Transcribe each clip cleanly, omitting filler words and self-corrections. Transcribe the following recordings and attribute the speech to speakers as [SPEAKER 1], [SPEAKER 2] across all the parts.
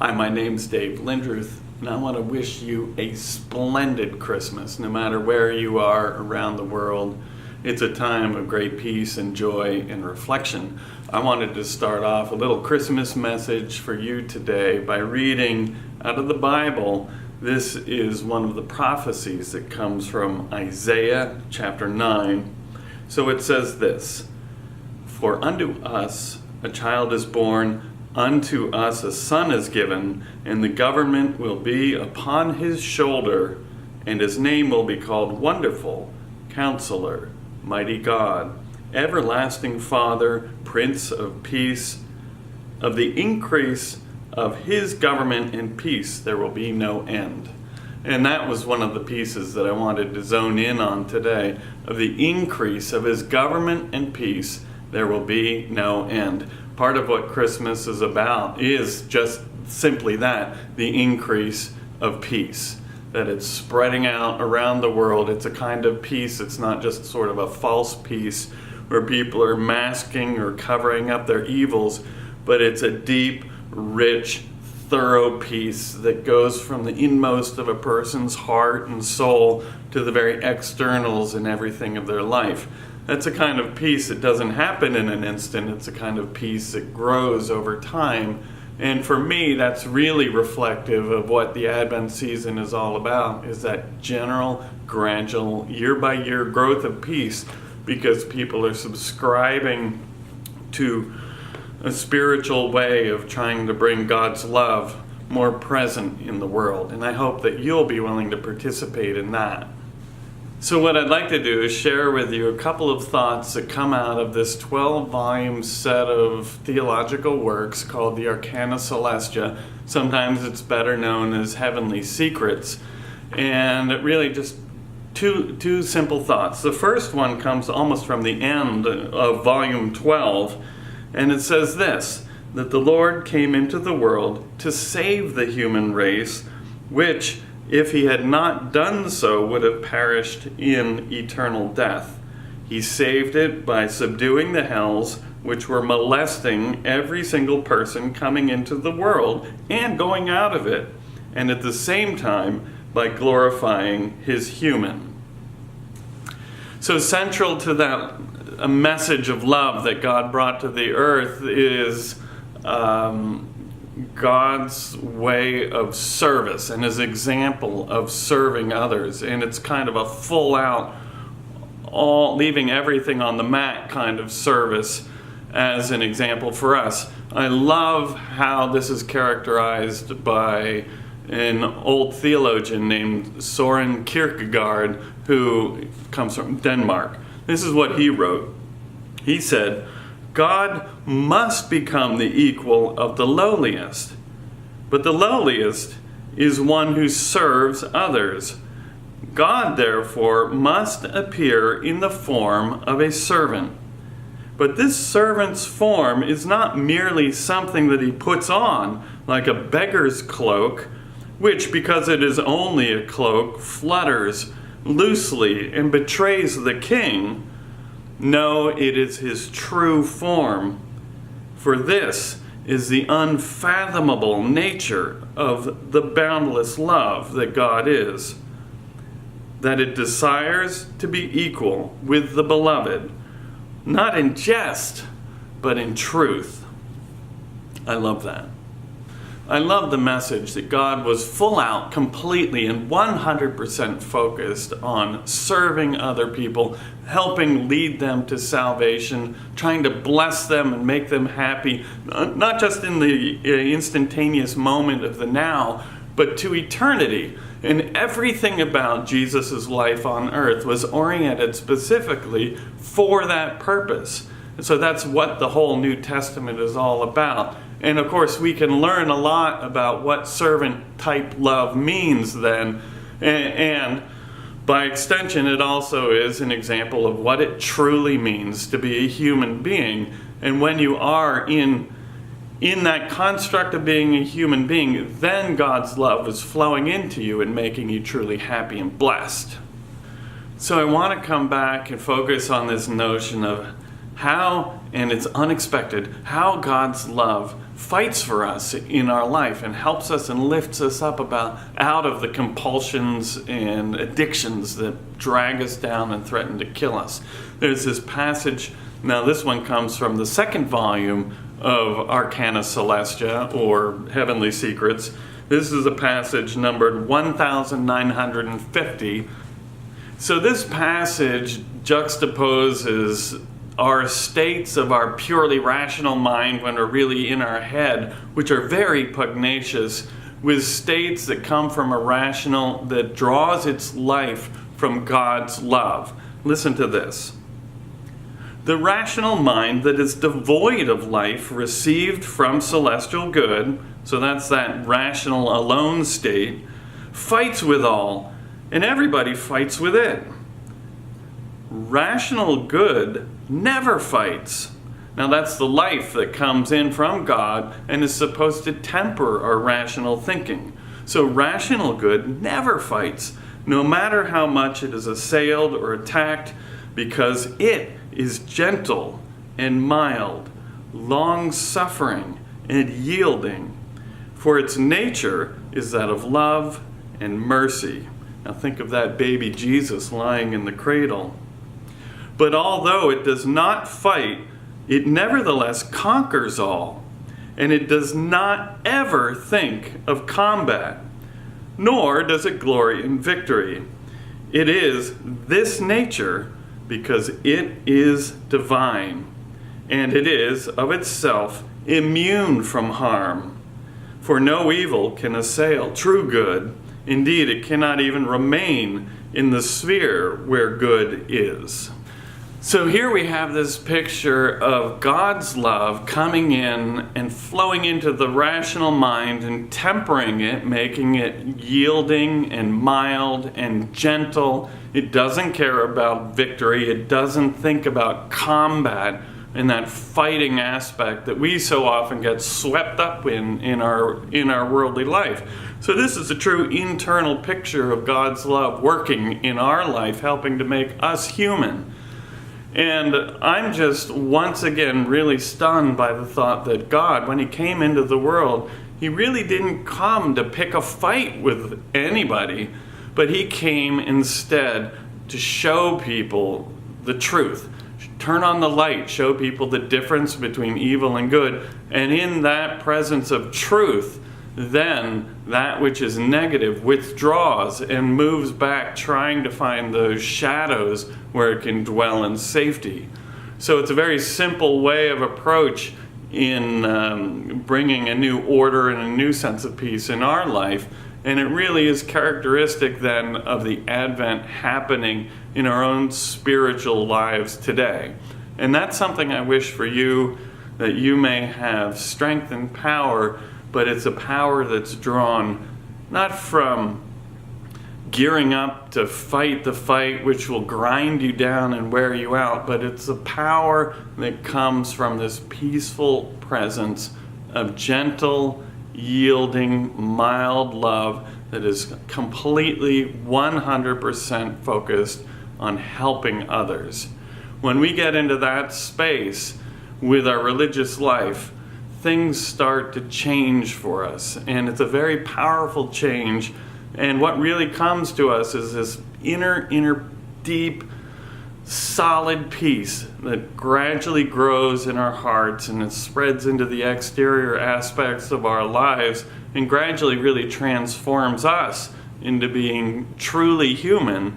[SPEAKER 1] Hi, my name's Dave Lindruth, and I want to wish you a splendid Christmas, no matter where you are around the world. It's a time of great peace and joy and reflection. I wanted to start off a little Christmas message for you today by reading out of the Bible. This is one of the prophecies that comes from Isaiah chapter 9. So it says this: "For unto us a child is born, unto us a son is given, and the government will be upon his shoulder, and his name will be called Wonderful, Counselor, Mighty God, Everlasting Father, Prince of Peace. Of the increase of his government and peace there will be no end." And that was one of the pieces that I wanted to zone in on today. Of the increase of his government and peace there will be no end. Part of what Christmas is about is just simply that, the increase of peace. That it's spreading out around the world. It's a kind of peace. It's not just sort of a false peace where people are masking or covering up their evils, but it's a deep, rich, thorough peace that goes from the inmost of a person's heart and soul to the very externals and everything of their life. That's a kind of peace that doesn't happen in an instant. It's a kind of peace that grows over time. And for me, that's really reflective of what the Advent season is all about, is that general, gradual, year-by-year growth of peace, because people are subscribing to a spiritual way of trying to bring God's love more present in the world. And I hope that you'll be willing to participate in that. So what I'd like to do is share with you a couple of thoughts that come out of this 12-volume set of theological works called the Arcana Celestia. Sometimes it's better known as Heavenly Secrets. And really just two simple thoughts. The first one comes almost from the end of volume 12, and it says this: that the Lord came into the world to save the human race, which, if he had not done so, would have perished in eternal death. He saved it by subduing the hells, which were molesting every single person coming into the world and going out of it, and at the same time by glorifying his human. So central to that a message of love that God brought to the earth is God's way of service and his example of serving others. And it's kind of a full out, all leaving everything on the mat kind of service as an example for us. I love how this is characterized by an old theologian named Søren Kierkegaard, who comes from Denmark. This is what he wrote. He said, "God must become the equal of the lowliest, but the lowliest is one who serves others. God, therefore, must appear in the form of a servant. But this servant's form is not merely something that he puts on, like a beggar's cloak, which, because it is only a cloak, flutters loosely and betrays the king. No, it is his true form. For this is the unfathomable nature of the boundless love that God is, that it desires to be equal with the beloved, not in jest, but in truth." I love that. I love the message that God was full out, completely, and 100% focused on serving other people, helping lead them to salvation, trying to bless them and make them happy, not just in the instantaneous moment of the now, but to eternity. And everything about Jesus' life on earth was oriented specifically for that purpose. And so that's what the whole New Testament is all about. And of course, we can learn a lot about what servant-type love means then. And by extension, it also is an example of what it truly means to be a human being. And when you are in that construct of being a human being, then God's love is flowing into you and making you truly happy and blessed. So I want to come back and focus on this notion of how, and it's unexpected, how God's love fights for us in our life and helps us and lifts us up out of the compulsions and addictions that drag us down and threaten to kill us. There's this passage, now this one comes from the second volume of Arcana Celestia, or Heavenly Secrets. This is a passage numbered 1950. So this passage juxtaposes our states of our purely rational mind when we're really in our head, which are very pugnacious, with states that come from a rational that draws its life from God's love. Listen to this. The rational mind that is devoid of life received from celestial good, so that's that rational alone state, fights with all, and everybody fights with it. Rational good never fights. Now that's the life that comes in from God and is supposed to temper our rational thinking. So rational good never fights, no matter how much it is assailed or attacked, because it is gentle and mild, long-suffering and yielding, for its nature is that of love and mercy. Now think of that baby Jesus lying in the cradle. But although it does not fight, it nevertheless conquers all, and it does not ever think of combat, nor does it glory in victory. It is this nature because it is divine, and it is of itself immune from harm. For no evil can assail true good. Indeed, it cannot even remain in the sphere where good is. So here we have this picture of God's love coming in and flowing into the rational mind and tempering it, making it yielding and mild and gentle. It doesn't care about victory. It doesn't think about combat and that fighting aspect that we so often get swept up in our worldly life. So this is a true internal picture of God's love working in our life, helping to make us human. And I'm just once again really stunned by the thought that God, when he came into the world, he really didn't come to pick a fight with anybody, but he came instead to show people the truth. Turn on the light, show people the difference between evil and good, and in that presence of truth, then that which is negative withdraws and moves back, trying to find those shadows where it can dwell in safety. So it's a very simple way of approach in bringing a new order and a new sense of peace in our life. And it really is characteristic then of the Advent happening in our own spiritual lives today. And that's something I wish for you, that you may have strength and power, but it's a power that's drawn not from gearing up to fight the fight which will grind you down and wear you out, but it's a power that comes from this peaceful presence of gentle, yielding, mild love that is completely 100% focused on helping others. When we get into that space with our religious life, things start to change for us, and it's a very powerful change. And what really comes to us is this inner deep, solid peace that gradually grows in our hearts, and it spreads into the exterior aspects of our lives and gradually really transforms us into being truly human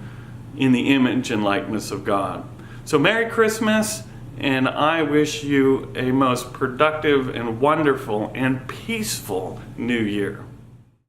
[SPEAKER 1] in the image and likeness of God. So Merry Christmas, and I wish you a most productive and wonderful and peaceful New Year.